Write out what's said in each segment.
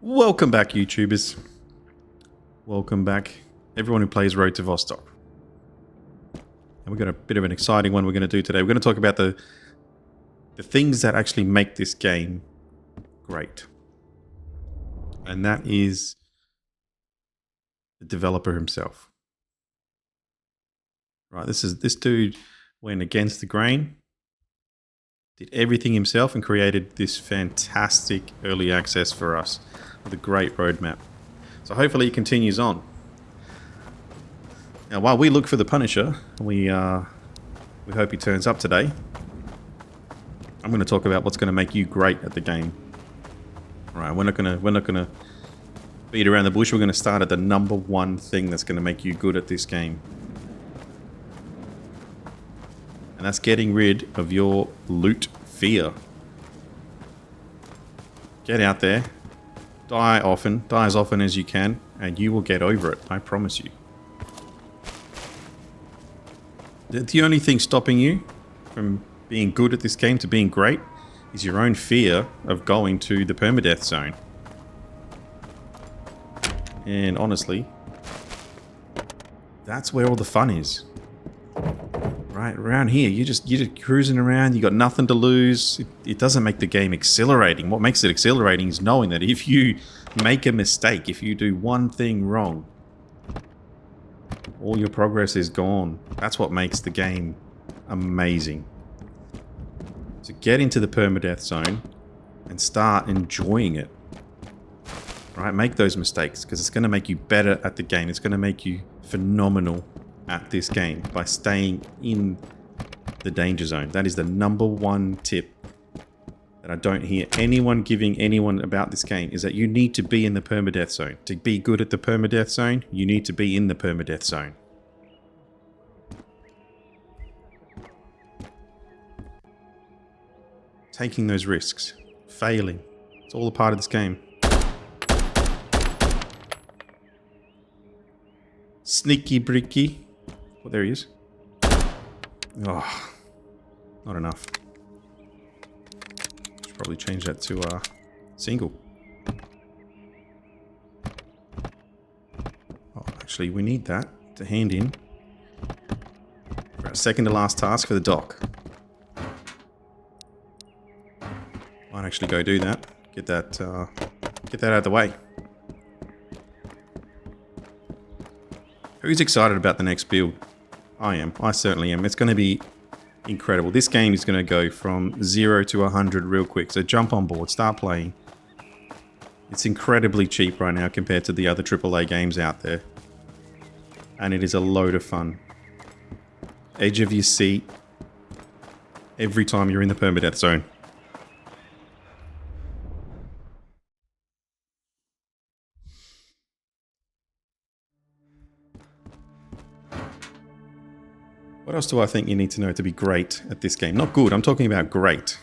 Welcome back, YouTubers. Welcome back, everyone who plays Road to Vostok. And we've got a bit of an exciting one we're going to do today. We're going to talk about the things that actually make this game great. And that is the developer himself. Right, this dude went against the grain, did everything himself, and created this fantastic early access for us with a great roadmap. So hopefully it continues on. Now, while we look for the Punisher, we hope he turns up today. I'm going to talk about what's going to make you great at the game. Right, we're not gonna beat around the bush. We're going to start at the number one thing that's going to make you good at this game. And that's getting rid of your loot fear. Get out there. Die as often as you can, and you will get over it. I promise you. The only thing stopping you from being good at this game to being great is your own fear of going to the permadeath zone. And honestly, that's where all the fun is. Right, around here, you're just cruising around, you got nothing to lose. It doesn't make the game exhilarating. What makes it exhilarating is knowing that if you make a mistake, if you do one thing wrong, all your progress is gone. That's what makes the game amazing. So get into the permadeath zone and start enjoying it. Right, make those mistakes, because it's going to make you better at the game. It's going to make you phenomenal at this game by staying in the danger zone. That is the number one tip that I don't hear anyone giving anyone about this game, is that you need to be in the permadeath zone. To be good at the permadeath zone, you need to be in the permadeath zone. Taking those risks, failing, it's all a part of this game. Sneaky bricky. Well, there he is. Oh, not enough. Should probably change that to single. Oh, actually, we need that to hand in for our second to last task for the dock. Might actually go do that. Get that out of the way. Who's excited about the next build? I am. I certainly am. It's going to be incredible. This game is going to go from 0 to 100 real quick. So jump on board. Start playing. It's incredibly cheap right now compared to the other AAA games out there. And it is a load of fun. Edge of your seat. Every time you're in the permadeath zone. What else do I think you need to know to be great at this game? Not good, I'm talking about great.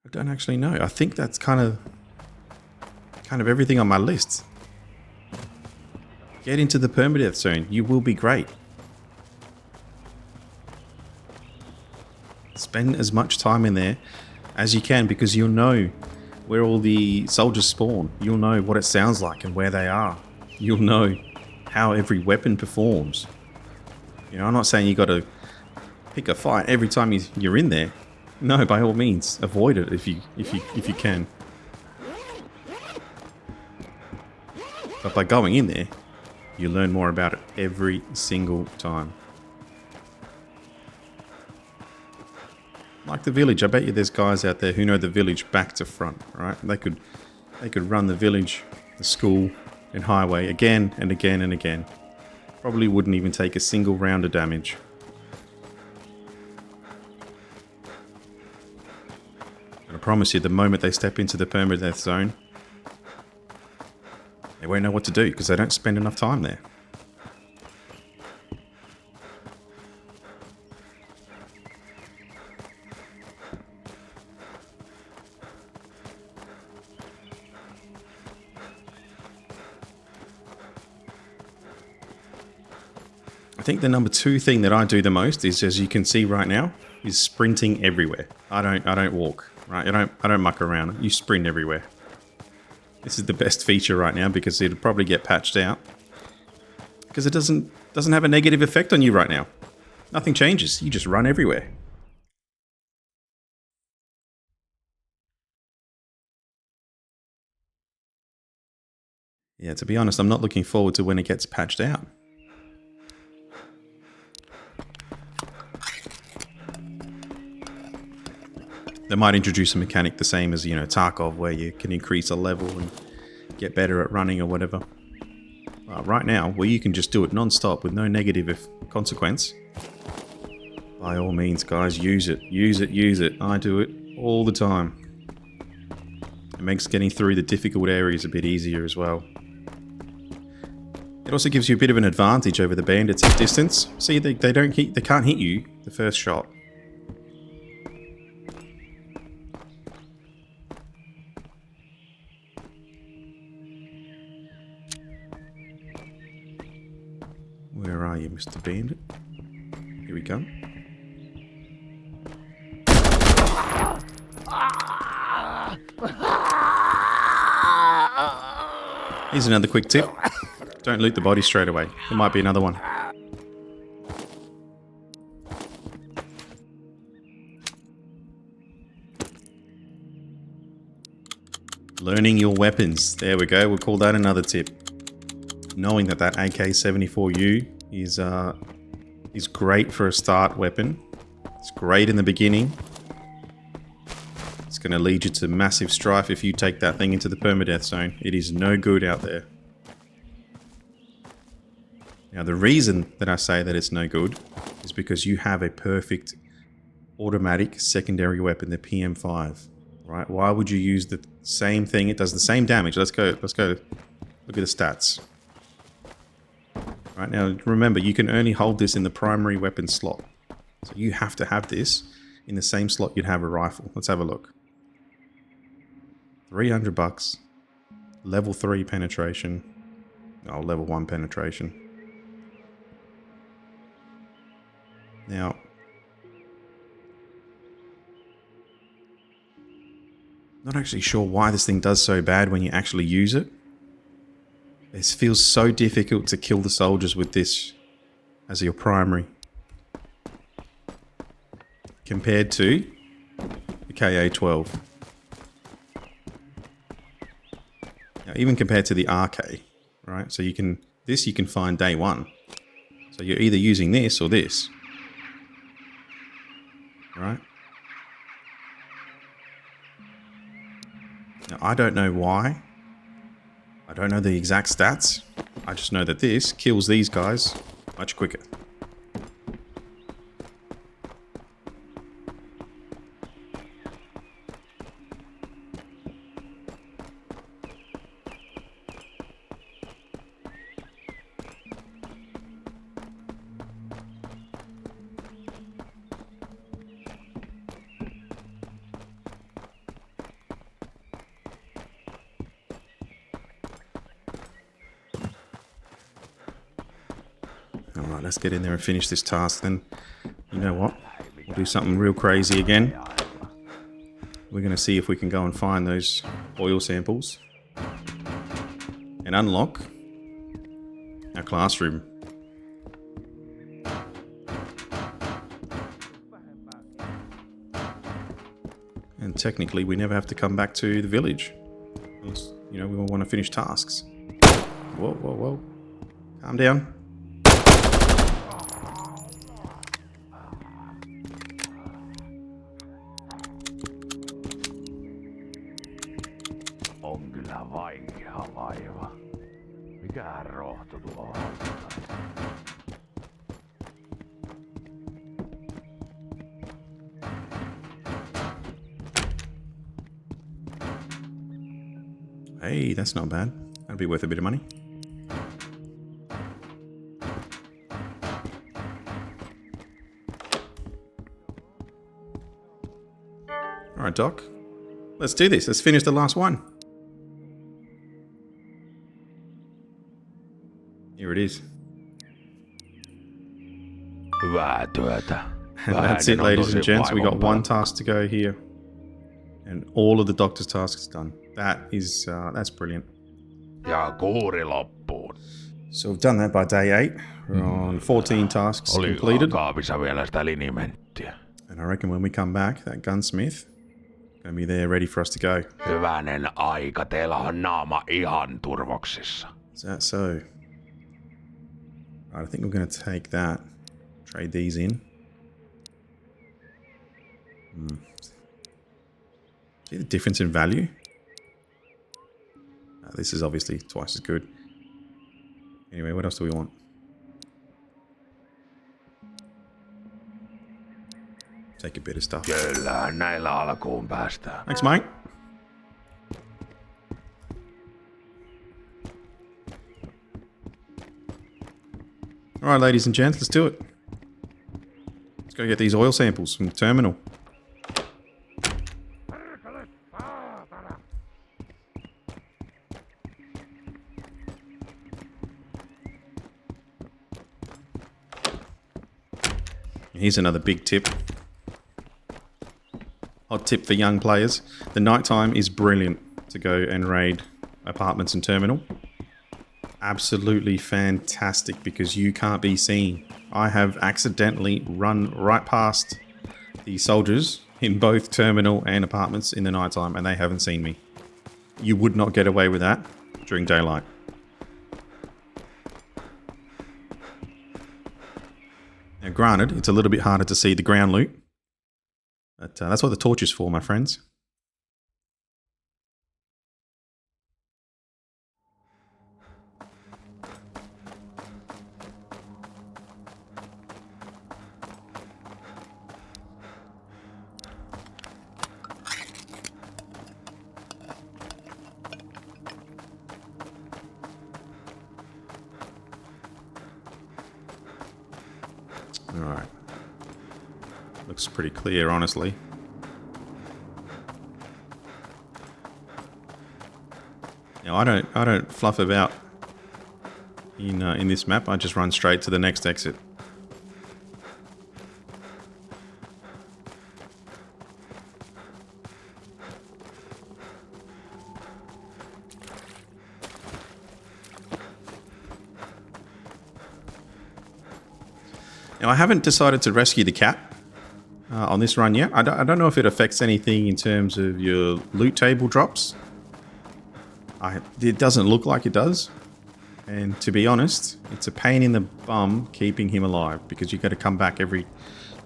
I don't actually know. I think that's kind of everything on my list. Get into the permadeath zone. You will be great. Spend as much time in there as you can, because you'll know where all the soldiers spawn. You'll know what it sounds like and where they are. You'll know how every weapon performs. You know, I'm not saying you got to pick a fight every time you're in there. No, by all means, avoid it if you can. But by going in there, you learn more about it every single time. Like the village, I bet you there's guys out there who know the village back to front, right? They could run the village, the school, and highway again and again and again. Probably wouldn't even take a single round of damage. And I promise you, the moment they step into the permadeath zone, they won't know what to do because they don't spend enough time there. I think the number 2 thing that I do the most is, as you can see right now, is sprinting everywhere. I don't walk, right? I don't muck around. You sprint everywhere. This is the best feature right now because it'll probably get patched out. Because it doesn't have a negative effect on you right now. Nothing changes. You just run everywhere. Yeah, to be honest, I'm not looking forward to when it gets patched out. They might introduce a mechanic the same as, you know, Tarkov, where you can increase a level and get better at running or whatever. Right now, where you can just do it non-stop with no negative consequence, by all means, guys, use it. Use it, use it. I do it all the time. It makes getting through the difficult areas a bit easier as well. It also gives you a bit of an advantage over the bandits at distance. See, they can't hit you the first shot. Where are you, Mr. Bandit? Here we come. Here's another quick tip. Don't loot the body straight away. There might be another one. Learning your weapons. There we go. We'll call that another tip. Knowing that AK-74U is great for a start weapon. It's great in the beginning. It's going to lead you to massive strife if you take that thing into the permadeath zone. It is no good out there. Now, the reason that I say that it's no good is because you have a perfect automatic secondary weapon, the PM5. Right? Why would you use the same thing? It does the same damage. Let's go. Look at the stats. Right, now, remember, you can only hold this in the primary weapon slot. So you have to have this in the same slot you'd have a rifle. Let's have a look. $300. Level 3 penetration. Oh, level 1 penetration. Now, not actually sure why this thing does so bad when you actually use it. It feels so difficult to kill the soldiers with this as your primary. Compared to the KA-12. Now, even compared to the RK, right? So you can find day one. So you're either using this or this. Right? Now, I don't know why. I don't know the exact stats. I just know that this kills these guys much quicker. Alright, let's get in there and finish this task then. You know what? We'll do something real crazy again. We're going to see if we can go and find those oil samples. And unlock our classroom. And technically we never have to come back to the village. You know, we all want to finish tasks. Whoa, whoa, whoa. Calm down. On kyllä vaikea vaiva. Mikään rohto tuo auttaisi. Hey, that's not bad. That'd be worth a bit of money. Alright, Doc. Let's do this. Let's finish the last one. Here it is. Hyvää työtä. And that's it, ladies and gents. We got one task to go here. And all of the doctor's tasks done. That's brilliant. Ja kuuri loppuun. So we've done that by day 8. We're on 14 tasks completed. Oli kaapissa vielä sitä linimenttiä. And I reckon when we come back, that gunsmith gonna be there ready for us to go. Hyvänen aika, teillä on naama ihan turvoksissa. Is that so? Right, I think we're gonna take that. Trade these in. See the difference in value? This is obviously twice as good. Anyway, what else do we want? Take a bit of stuff. Kyllä, näillä alkuun päästään. Thanks, mate. Alright, ladies and gents, let's do it. Let's go get these oil samples from the terminal. Here's another big tip. Hot tip for young players. The nighttime is brilliant to go and raid apartments and terminal. Absolutely fantastic because you can't be seen. I have accidentally run right past the soldiers in both terminal and apartments in the nighttime and they haven't seen me. You would not get away with that during daylight. Now, granted, it's a little bit harder to see the ground loot, but that's what the torch is for, my friends. Alright. Looks pretty clear, honestly. Now, I don't fluff about in this map. I just run straight to the next exit. Now, I haven't decided to rescue the cat on this run yet. I don't know if it affects anything in terms of your loot table drops. It doesn't look like it does. And to be honest, it's a pain in the bum keeping him alive because you've got to come back every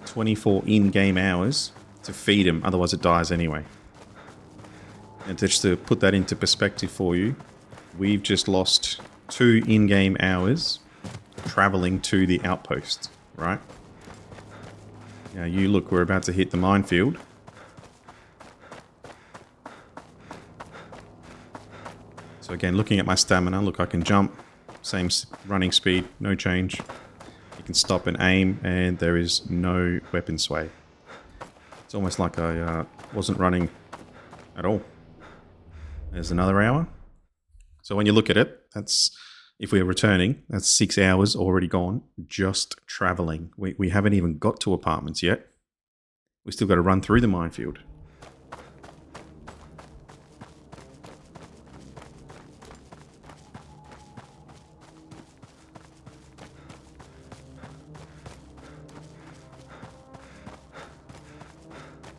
24 in-game hours to feed him. Otherwise, it dies anyway. And just to put that into perspective for you, we've just lost 2 in-game hours traveling to the outpost. Right? Now you look, we're about to hit the minefield. So again, looking at my stamina, look, I can jump, same running speed, no change. You can stop and aim, and there is no weapon sway. It's almost like I wasn't running at all. There's another hour. So when you look at it, that's... If we're returning, that's 6 hours already gone, just traveling. We haven't even got to apartments yet. We still got to run through the minefield.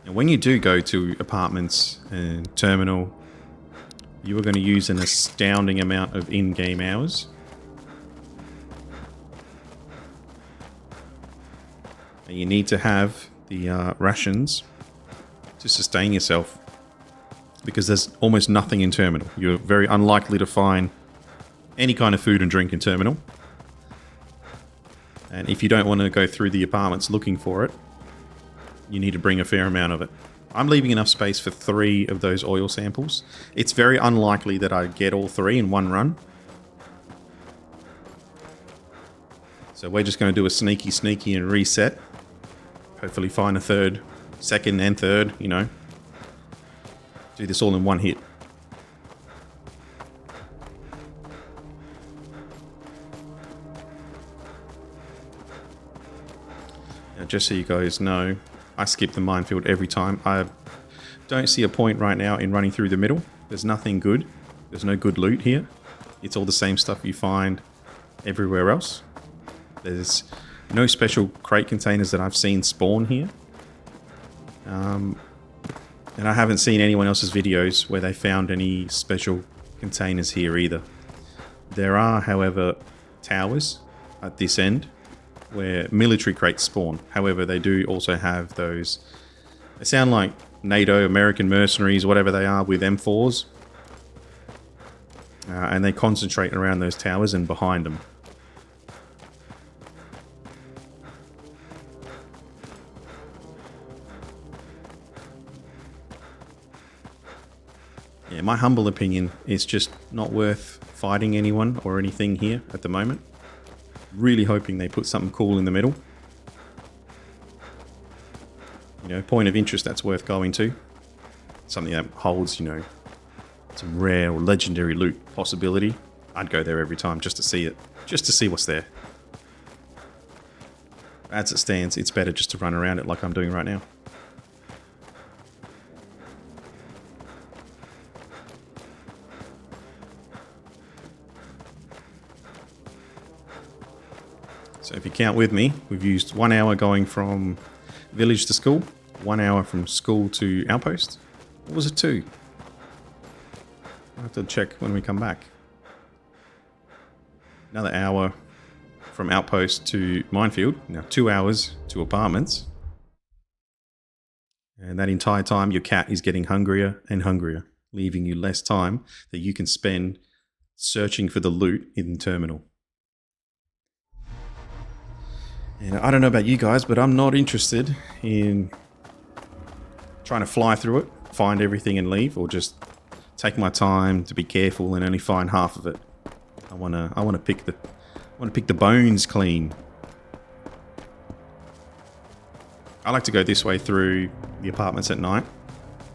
And when you do go to apartments and terminal, you are going to use an astounding amount of in-game hours. And you need to have the rations to sustain yourself because there's almost nothing in terminal. You're very unlikely to find any kind of food and drink in terminal. And if you don't want to go through the apartments looking for it, you need to bring a fair amount of it. I'm leaving enough space for 3 of those oil samples. It's very unlikely that I get all 3 in one run. So we're just going to do a sneaky and reset. Hopefully find a second and third, you know. Do this all in one hit. Now, just so you guys know, I skip the minefield every time. I don't see a point right now in running through the middle. There's nothing good. There's no good loot here. It's all the same stuff you find everywhere else. There's no special crate containers that I've seen spawn here. And I haven't seen anyone else's videos where they found any special containers here either. There are, however, towers at this end where military crates spawn. However, they do also have those... They sound like NATO, American mercenaries, whatever they are, with M4s. And they concentrate around those towers and behind them. Yeah, my humble opinion is just not worth fighting anyone or anything here at the moment. Really hoping they put something cool in the middle. You know, point of interest that's worth going to. Something that holds, you know, some rare or legendary loot possibility. I'd go there every time just to see it. Just to see what's there. As it stands, it's better just to run around it like I'm doing right now. So if you count with me, we've used 1 hour going from village to school, 1 hour from school to outpost. Or was it 2? I'll have to check when we come back. Another hour from outpost to minefield. Now 2 hours to apartments. And that entire time your cat is getting hungrier and hungrier, leaving you less time that you can spend searching for the loot in the terminal. And I don't know about you guys, but I'm not interested in trying to fly through it, find everything and leave, or just take my time to be careful and only find half of it. I wanna pick the bones clean. I like to go this way through the apartments at night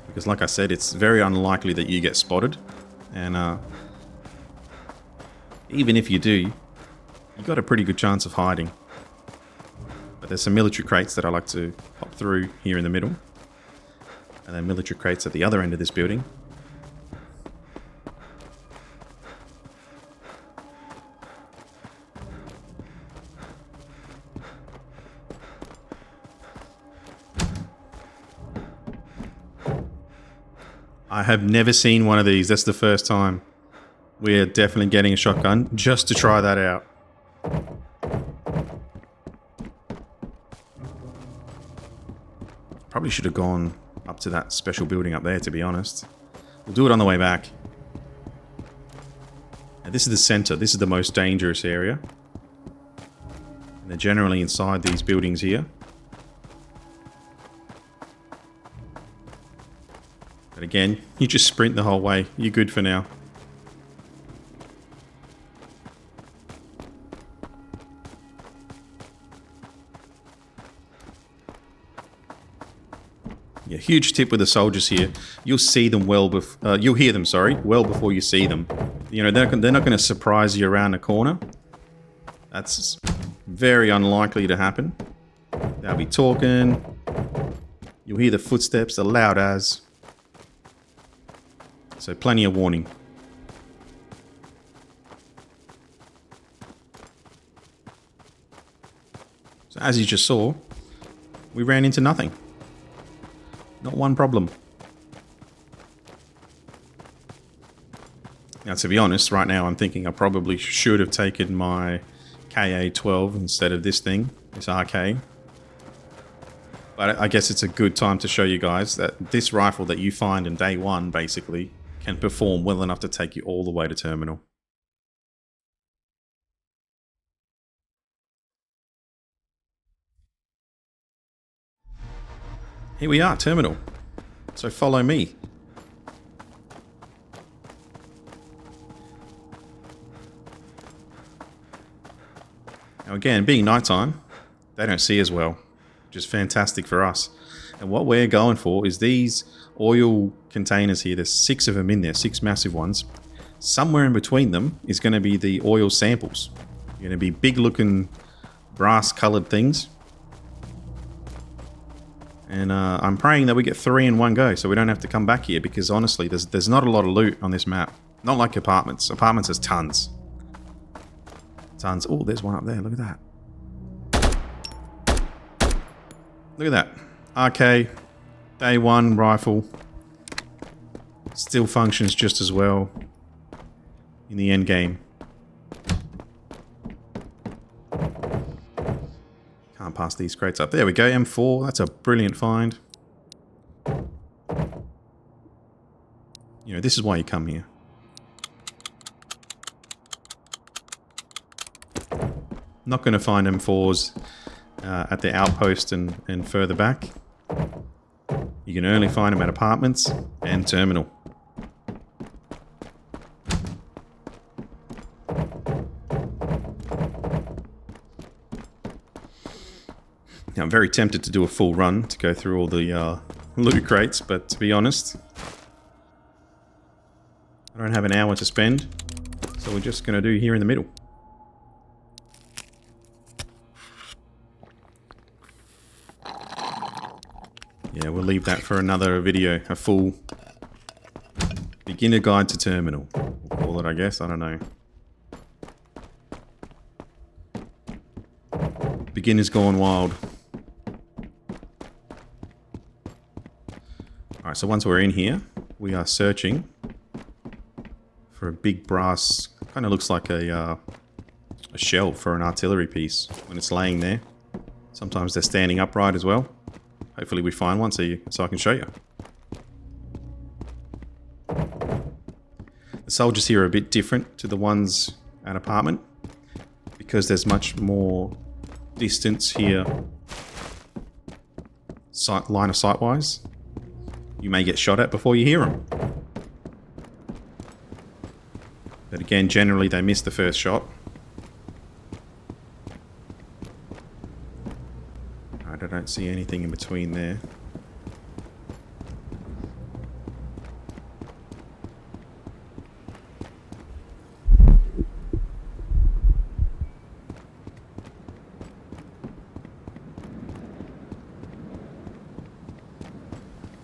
because, like I said, it's very unlikely that you get spotted, and even if you do, you got a pretty good chance of hiding. But there's some military crates that I like to pop through here in the middle. And then military crates at the other end of this building. I have never seen one of these. That's the first time. We're definitely getting a shotgun just to try that out. Probably should have gone up to that special building up there, to be honest. We'll do it on the way back. Now, this is the center. This is the most dangerous area. And they're generally inside these buildings here. But again, you just sprint the whole way. You're good for now. Yeah, huge tip with the soldiers here. You'll see them you'll hear them, sorry, well before you see them. You know, they're not going to surprise you around the corner. That's very unlikely to happen. They'll be talking. You'll hear the footsteps, they're loud as. So plenty of warning. So as you just saw, we ran into nothing. Not one problem. Now, to be honest, right now I'm thinking I probably should have taken my KA-12 instead of this thing, this RK. But I guess it's a good time to show you guys that this rifle that you find in day one, basically, can perform well enough to take you all the way to terminal. Here we are, terminal. So follow me. Now again, being nighttime, they don't see as well, which is fantastic for us. And what we're going for is these oil containers here. There's 6 of them in there, 6 massive ones. Somewhere in between them is going to be the oil samples. They're going to be big looking brass colored things. And I'm praying that we get 3 in one go, so we don't have to come back here, because honestly, there's not a lot of loot on this map. Not like apartments. Apartments has tons. Tons. Oh, there's one up there. Look at that. Look at that. RK. Day 1 rifle. Still functions just as well in the end game. Can't pass these crates up. There we go, M4. That's a brilliant find. You know, this is why you come here. Not going to find M4s at the outpost and further back. You can only find them at apartments and terminal. Now, I'm very tempted to do a full run to go through all the loot crates, but to be honest, I don't have an hour to spend, so we're just going to do here in the middle. Yeah, we'll leave that for another video, a full beginner guide to terminal. We'll call it, I guess, I don't know. Beginner's gone wild. Alright, so once we're in here, we are searching for a big brass, kind of looks like a shell for an artillery piece when it's laying there. Sometimes they're standing upright as well. Hopefully we find one so I can show you. The soldiers here are a bit different to the ones at apartment because there's much more distance here, line of sight wise. You may get shot at before you hear them. But again, generally they miss the first shot. Alright, I don't see anything in between there.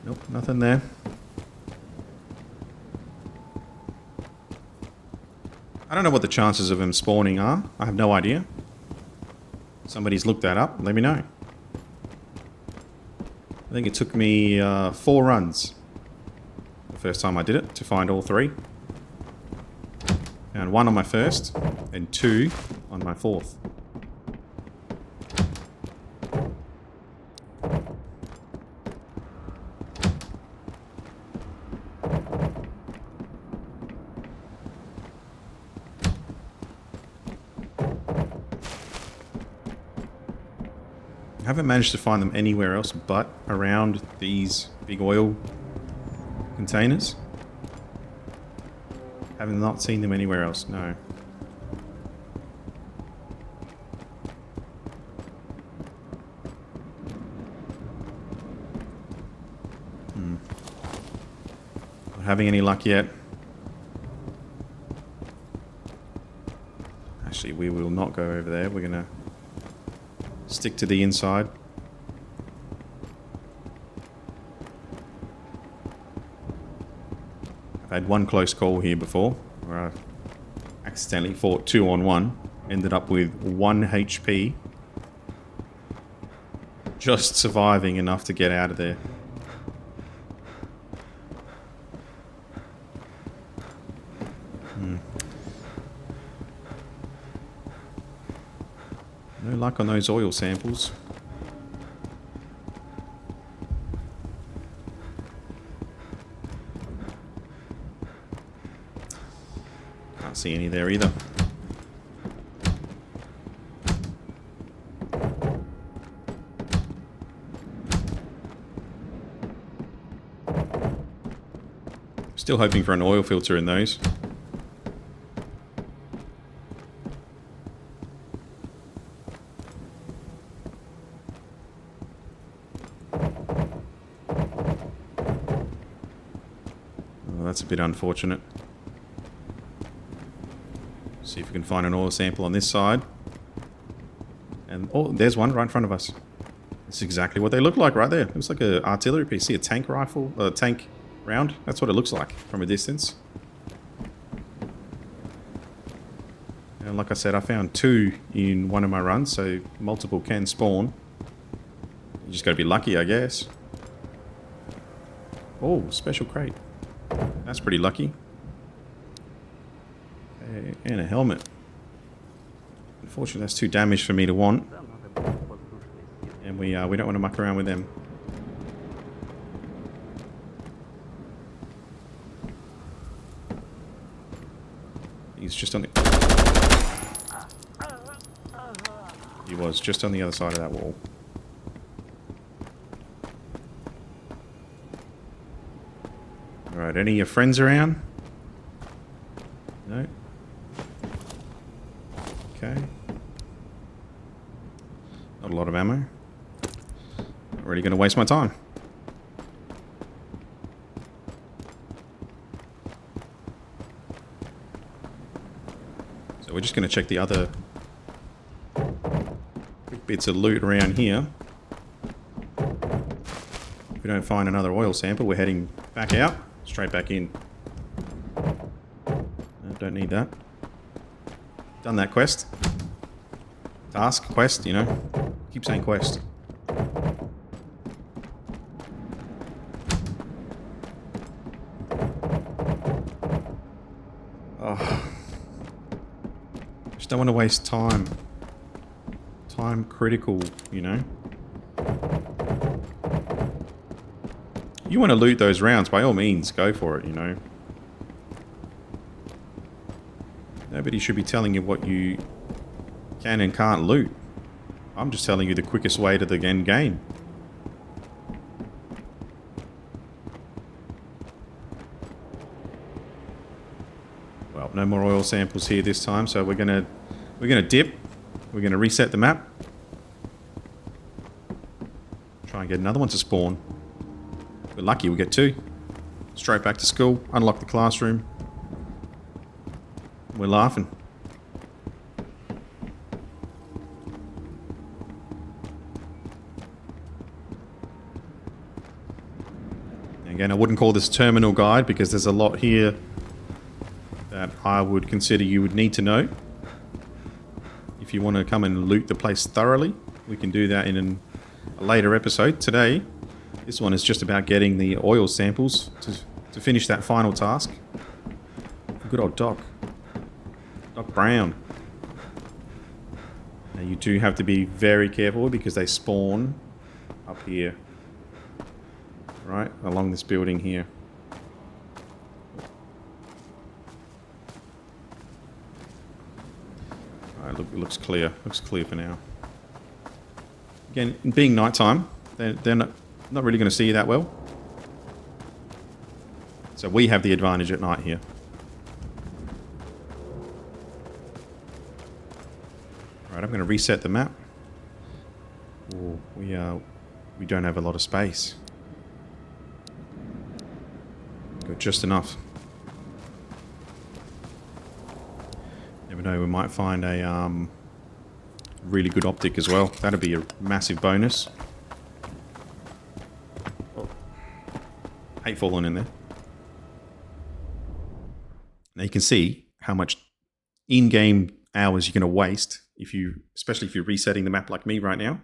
Nope, nothing there. I don't know what the chances of him spawning are. I have no idea. Somebody's looked that up. Let me know. I think it took me 4 runs the first time I did it to find all 3. Found 1 on my first and 2 on my 4th. I haven't managed to find them anywhere else but around these big oil containers. Have not seen them anywhere else, no. Not having any luck yet. Actually, we will not go over there. We're gonna stick to the inside. I've had one close call here before where I accidentally fought 2 on 1. Ended up with 1 HP. Just surviving enough to get out of there. No luck on those oil samples. Can't see any there either. Still hoping for an oil filter in those. That's a bit unfortunate. See if we can find an oil sample on this side. And oh, there's one right in front of us. It's exactly what they look like right there. It looks like an artillery piece. See a tank rifle, a tank round? That's what it looks like from a distance. And like I said, I found 2 in one of my runs, so multiple can spawn. You just gotta be lucky, I guess. Oh, special crate. That's pretty lucky. And a helmet. Unfortunately, that's too damaged for me to want. And we don't want to muck around with them. He's just on the... He was just on the other side of that wall. Alright, any of your friends around? No? Okay. Not a lot of ammo. Not really going to waste my time. So we're just going to check the other quick bits of loot around here. If we don't find another oil sample, we're heading back out. Straight back in. No, don't need that. Done that quest. Task, quest, you know. Keep saying quest. Oh. Just don't want to waste time. Time critical, you know. You want to loot those rounds, by all means, go for it, you know. Nobody should be telling you what you can and can't loot. I'm just telling you the quickest way to the end game. Well, no more oil samples here this time, so we're gonna dip. We're gonna reset the map. Try and get another one to spawn. We're lucky, we get 2. Straight back to school, unlock the classroom. We're laughing. Again, I wouldn't call this terminal guide because there's a lot here that I would consider you would need to know. If you want to come and loot the place thoroughly, we can do that in a later episode. Today, this one is just about getting the oil samples to finish that final task. Good old Doc. Doc Brown. Now you do have to be very careful because they spawn up here. Right, along this building here. Alright, look, it looks clear. Looks clear for now. Again, being nighttime, they're not really going to see you that well. So we have the advantage at night here. Alright, I'm going to reset the map. Oh, we don't have a lot of space. Got just enough. Never know, we might find a really good optic as well. That'd be a massive bonus. Oh, hate falling in there. Now you can see how much in-game hours you're going to waste especially if you're resetting the map like me right now.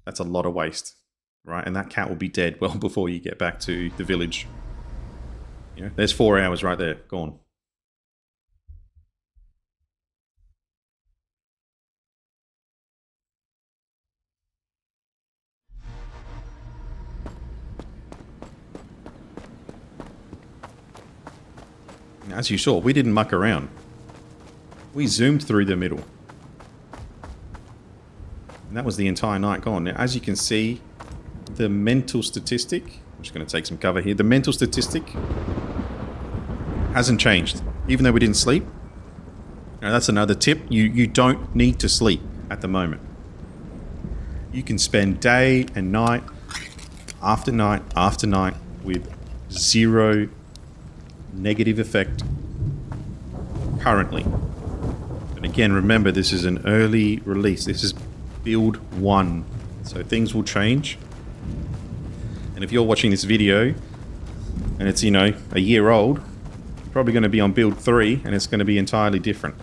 That's a lot of waste, right? And that cat will be dead well before you get back to the village. You know, there's 4 hours right there, gone. As you saw, we didn't muck around. We zoomed through the middle. And that was the entire night gone. Now, as you can see, the mental statistic... I'm just going to take some cover here. The mental statistic hasn't changed, even though we didn't sleep. Now, that's another tip. You don't need to sleep at the moment. You can spend day and night after night after night with 0 negative effect currently. And again, remember, this is an early release. This is build 1. So things will change. And if you're watching this video and it's, you know, a year old, you're probably going to be on build 3 and it's going to be entirely different.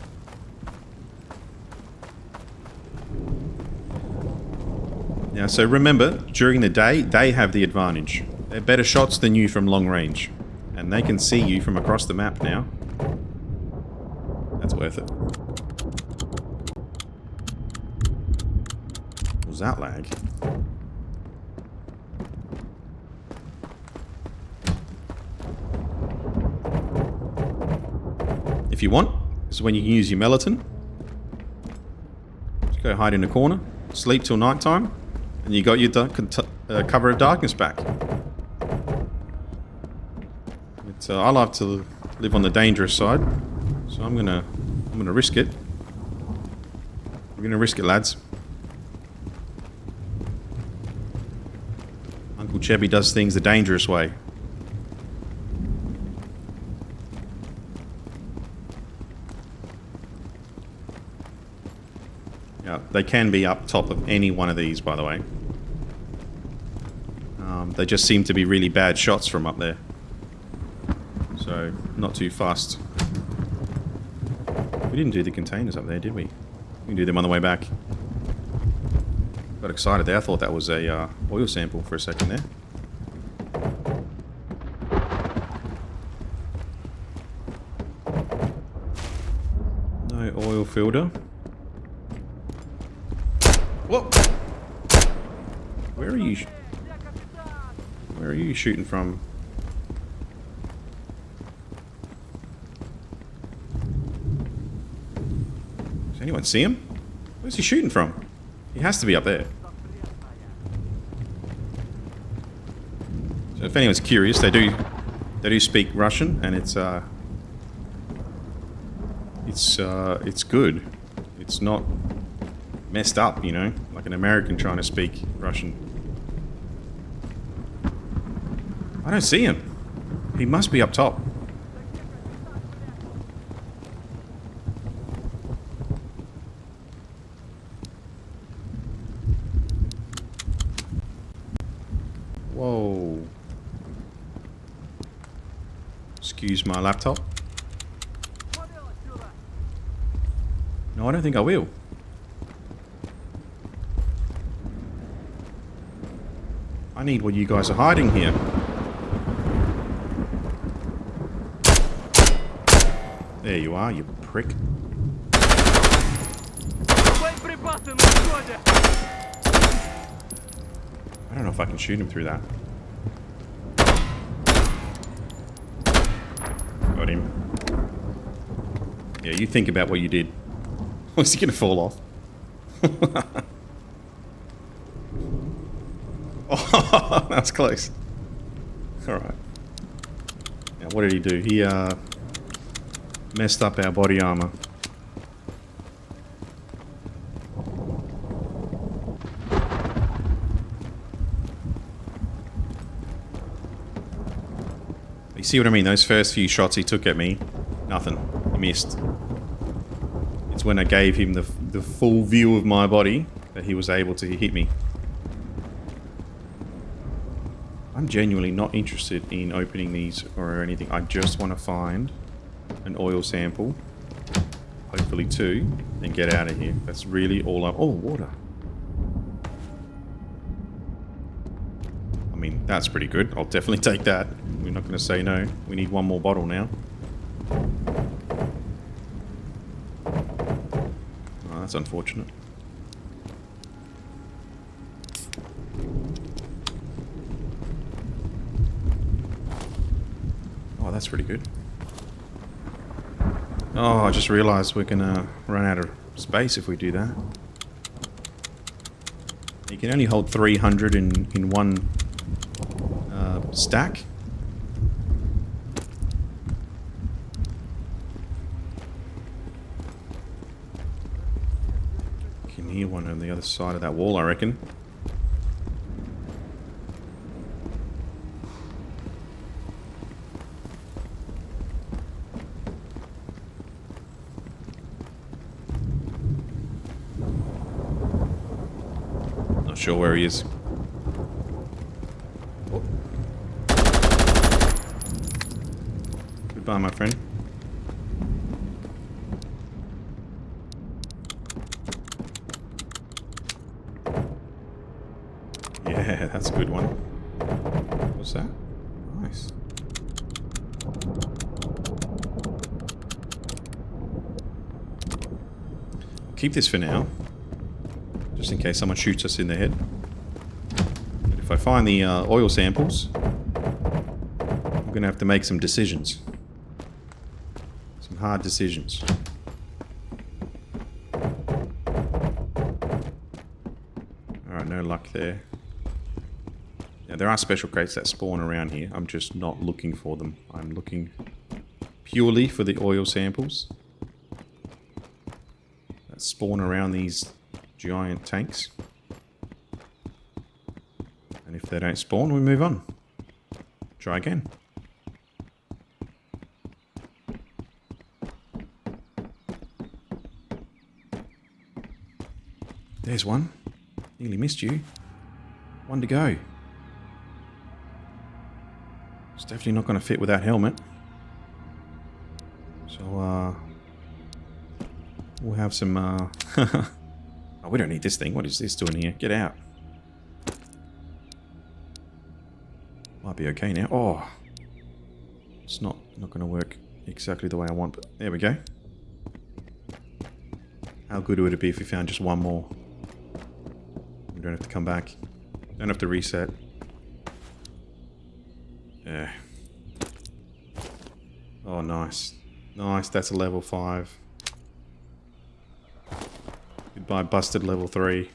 Now, so remember, during the day, they have the advantage. They're better shots than you from long range. And they can see you from across the map now. That's worth it. What was that lag? If you want, this is when you can use your melatonin. Just go hide in a corner, sleep till night time, and you got your cover of darkness back. I like to live on the dangerous side, so I'm gonna risk it. We're gonna risk it, lads. Uncle Chebby does things the dangerous way. Yeah, they can be up top of any one of these, by the way. They just seem to be really bad shots from up there. So, not too fast. We didn't do the containers up there, did we? We can do them on the way back. Got excited there. I thought that was a oil sample for a second there. No oil filter. Whoa! Where are you? Where are you shooting from? Does anyone see him? Where's he shooting from? He has to be up there. So if anyone's curious, they do speak Russian, and it's good. It's not messed up, you know, like an American trying to speak Russian. I don't see him. He must be up top. Whoa. Excuse my laptop. No, I don't think I will. I need what you guys are hiding here. There you are, you prick. I don't know if I can shoot him through that. Got him. Yeah, you think about what you did. Was he gonna fall off? Oh, that's close. Alright. Now, what did he do? He, messed up our body armor. You see what I mean? Those first few shots he took at me, nothing. He missed. It's when I gave him the full view of my body that he was able to hit me. I'm genuinely not interested in opening these or anything. I just want to find an oil sample, hopefully 2, and get out of here. That's really all I... Oh, water. I mean, that's pretty good. I'll definitely take that. We're not going to say no. We need one more bottle now. Oh, that's unfortunate. Oh, that's pretty good. Oh, I just realized we're gonna run out of space if we do that. You can only hold 300 in one stack. You can hear one on the other side of that wall, I reckon. sure where he is. Oh. Goodbye, my friend. Yeah, that's a good one. What's that? Nice. I'll keep this for now, just in case someone shoots us in the head. But if I find the oil samples, I'm going to have to make some decisions. Some hard decisions. Alright, no luck there. Yeah, there are special crates that spawn around here. I'm just not looking for them. I'm looking purely for the oil samples that spawn around these giant tanks. And if they don't spawn, we move on. Try again. There's one. Nearly missed you. One to go. It's definitely not going to fit with that helmet. So, we'll have some, oh, we don't need this thing. What is this doing here? Get out. Might be okay now. Oh. It's not going to work exactly the way I want, but there we go. How good would it be if we found just one more? We don't have to come back. Don't have to reset. Yeah. Oh, nice. Nice, that's a level 5. Goodbye, busted level 3.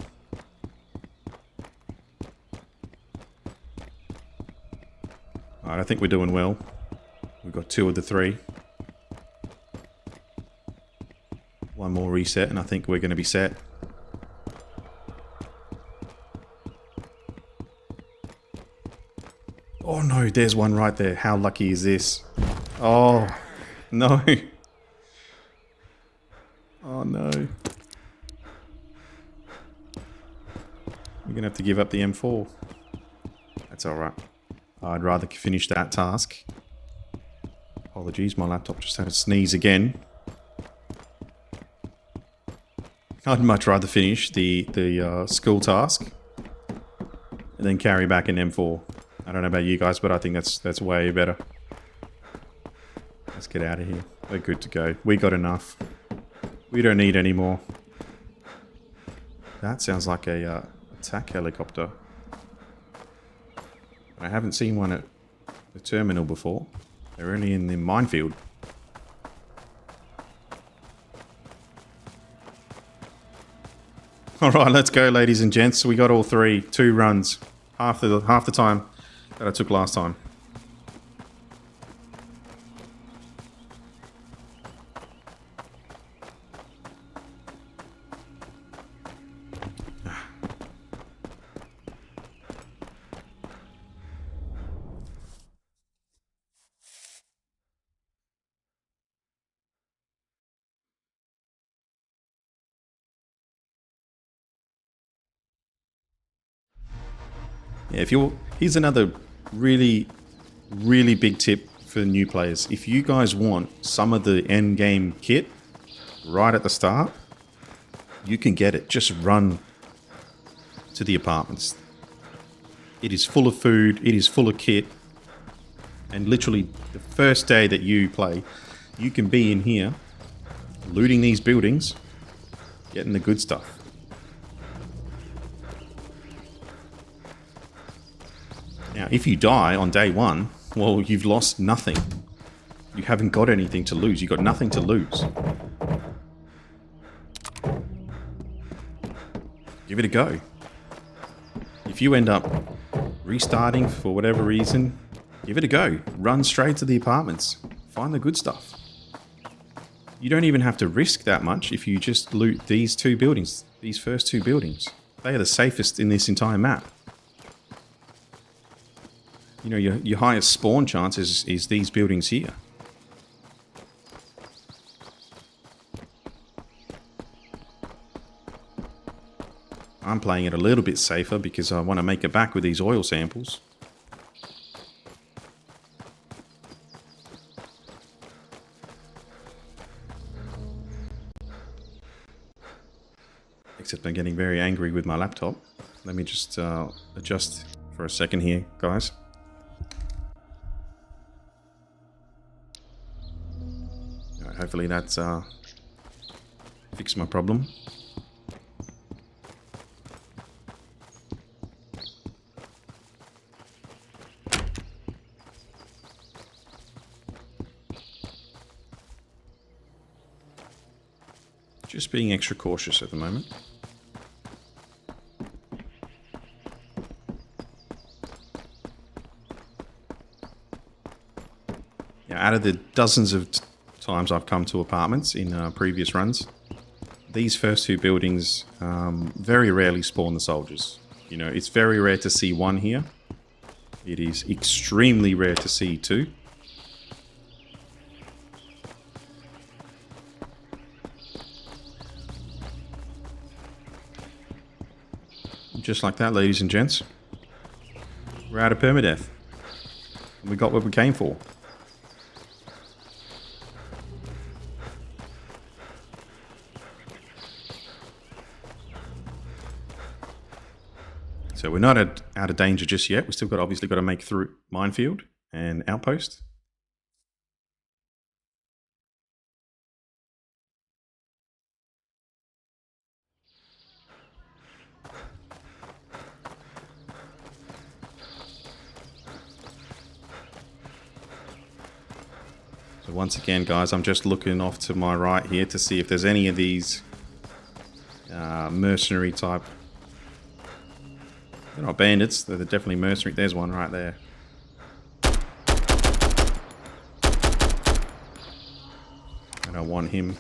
Alright, I think we're doing well. We've got 2 of the 3. One more reset and I think we're going to be set. Oh no, there's one right there. How lucky is this? Oh, no. Oh no. We're going to have to give up the M4. That's alright. I'd rather finish that task. Apologies, my laptop just had a sneeze again. I'd much rather finish the school task and then carry back an M4. I don't know about you guys, but I think that's way better. Let's get out of here. We're good to go. We got enough. We don't need any more. That sounds like a attack helicopter. I haven't seen one at the terminal before. They're only in the minefield. Alright, let's go, ladies and gents. We got all 3. 2 runs. Half the time that I took last time. Yeah, here's another really big tip for new players. If you guys want some of the end game kit right at the start, you can get it. Just run to the apartments. It is full of food, it is full of kit, and literally the first day that you play, you can be in here looting these buildings, getting the good stuff. Now, if you die on day 1, well, you've lost nothing. You haven't got anything to lose. You've got nothing to lose. Give it a go. If you end up restarting for whatever reason, give it a go. Run straight to the apartments. Find the good stuff. You don't even have to risk that much if you just loot these 2 buildings. These first 2 buildings. They are the safest in this entire map. You know, your highest spawn chance is these buildings here. I'm playing it a little bit safer because I want to make it back with these oil samples. Except I'm getting very angry with my laptop. Let me just adjust for a second here, guys. All right, hopefully that's fixed my problem. Just being extra cautious at the moment. Yeah, out of the dozens of times I've come to apartments in previous runs, these first two buildings very rarely spawn the soldiers. You know, it's very rare to see one here. It is extremely rare to see two. Just like that, ladies and gents. We're out of permadeath. We got what we came for. So we're not out of danger just yet. We still obviously got to make through minefield and outpost. So once again, guys, I'm just looking off to my right here to see if there's any of these mercenary type. They're not bandits, they're definitely mercenary. There's one right there. I don't want him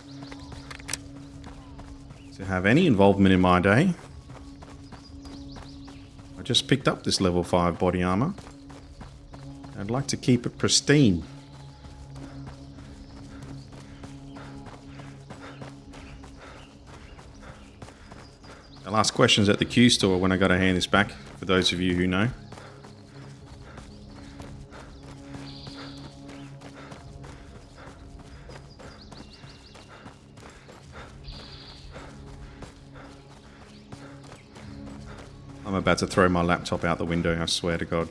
to have any involvement in my day. I just picked up this level 5 body armor. I'd like to keep it pristine. I'll ask questions at the Q store when I gotta hand this back, for those of you who know. I'm about to throw my laptop out the window, I swear to God.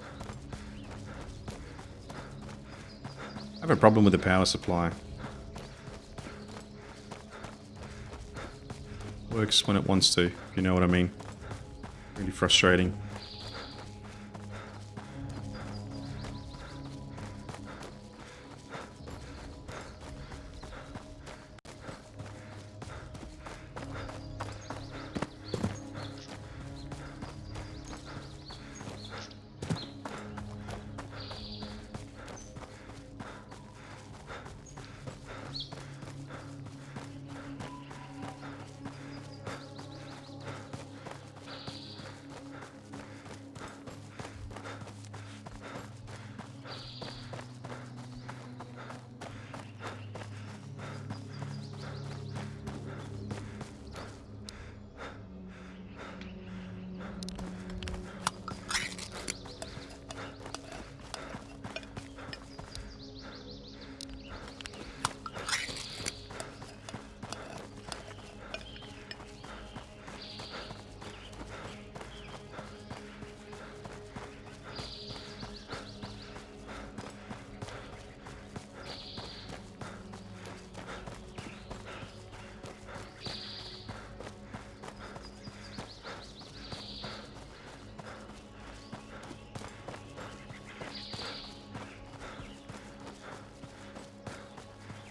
I have a problem with the power supply. Works when it wants to, if you know what I mean. Really frustrating.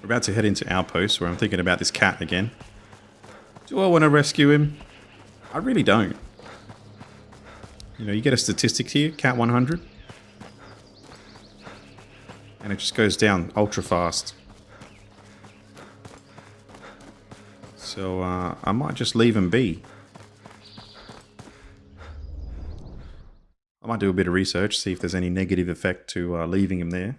We're about to head into Outpost, where I'm thinking about this cat again. Do I want to rescue him? I really don't. You know, you get a statistic here, cat 100. And it just goes down ultra fast. So I might just leave him be. I might do a bit of research, see if there's any negative effect to leaving him there.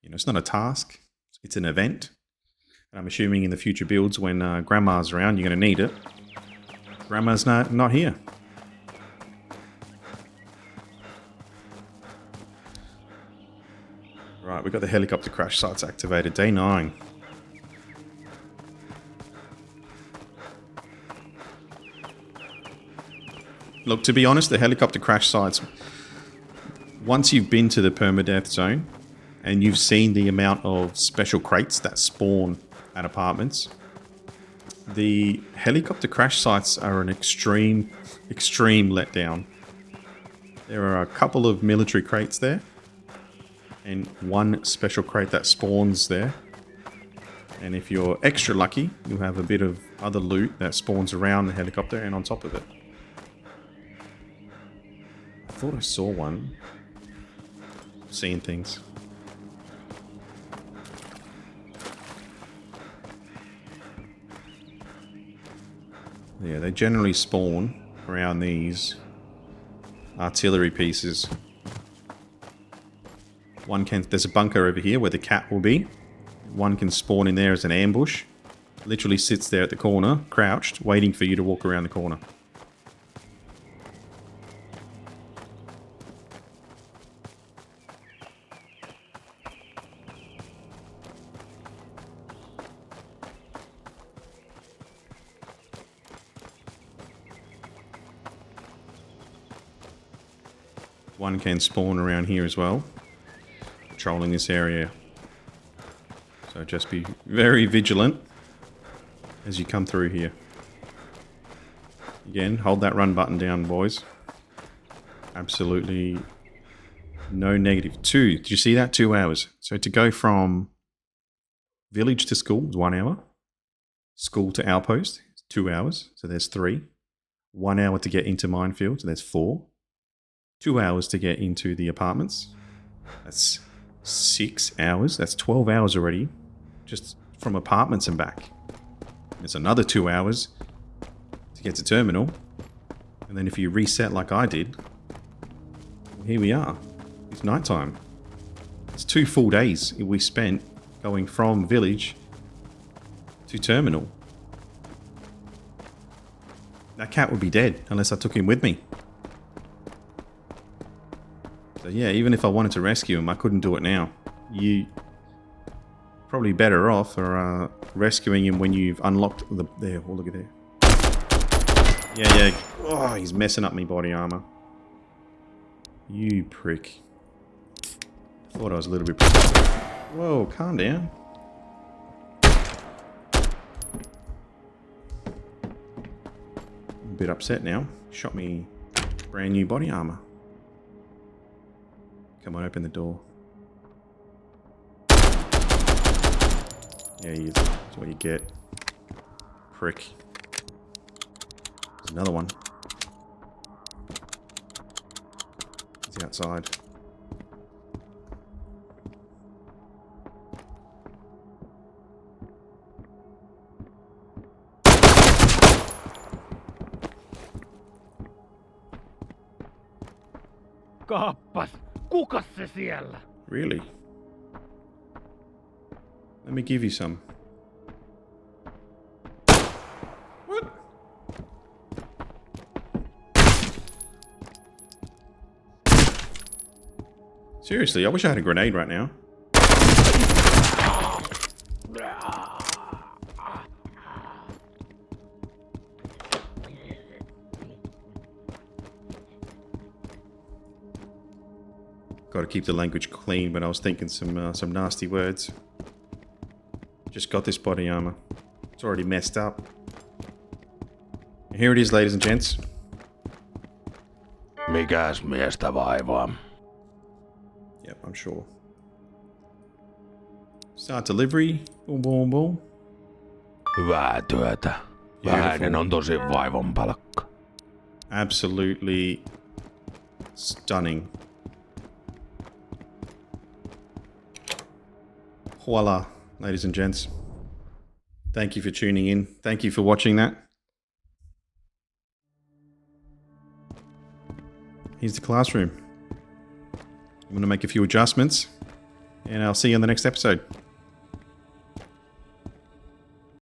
You know, it's not a task, it's an event. I'm assuming in the future builds when Grandma's around, you're going to need it. Grandma's not here. Right, we've got the helicopter crash sites activated. Day 9. Look, to be honest, the helicopter crash sites, once you've been to the permadeath zone and you've seen the amount of special crates that spawn at apartments, the helicopter crash sites are an extreme letdown. There are a couple of military crates there and one special crate that spawns there. And if you're extra lucky, you'll have a bit of other loot that spawns around the helicopter and on top of it. I thought I saw one. Seeing things. Yeah, they generally spawn around these artillery pieces. There's a bunker over here where the cat will be. One can spawn in there as an ambush. Literally sits there at the corner, crouched, waiting for you to walk around the corner. One can spawn around here as well, patrolling this area. So just be very vigilant as you come through here. Again, hold that run button down, boys. Absolutely no negative. 2, did you see that? 2 hours. So to go from village to school is 1 hour. School to outpost, 2 hours. So there's 3. 1 hour to get into minefield, so there's 4. 2 hours to get into the apartments. That's 6 hours. That's 12 hours already. Just from apartments and back. It's another 2 hours to get to terminal. And then if you reset like I did, here we are. It's nighttime. It's 2 full days we spent going from village to terminal. That cat would be dead unless I took him with me. So yeah, even if I wanted to rescue him, I couldn't do it now. You probably better off for rescuing him when you've unlocked the... There, oh look at there. Yeah. Oh, he's messing up my body armor. You prick. Thought I was a little bit... Whoa, calm down. I'm a bit upset now. Shot me brand new body armor. Come on, open the door. Yeah, that's what you get. Prick. There's another one. He's outside. Kappas! Kukas se siellä? Really? Let me give you some. What? Seriously, I wish I had a grenade right now. Got to keep the language clean, but I was thinking some nasty words. Just got this body armor. It's already messed up. And here it is, ladies and gents. Mikäs miestä vaivaa? Yep, I'm sure. Start delivery. Boom, boom, boom. Hyvää työtä. Vähäinen on tosi vaivan palkka. Absolutely stunning. Voila, ladies and gents. Thank you for tuning in. Thank you for watching that. Here's the classroom. I'm going to make a few adjustments, and I'll see you on the next episode.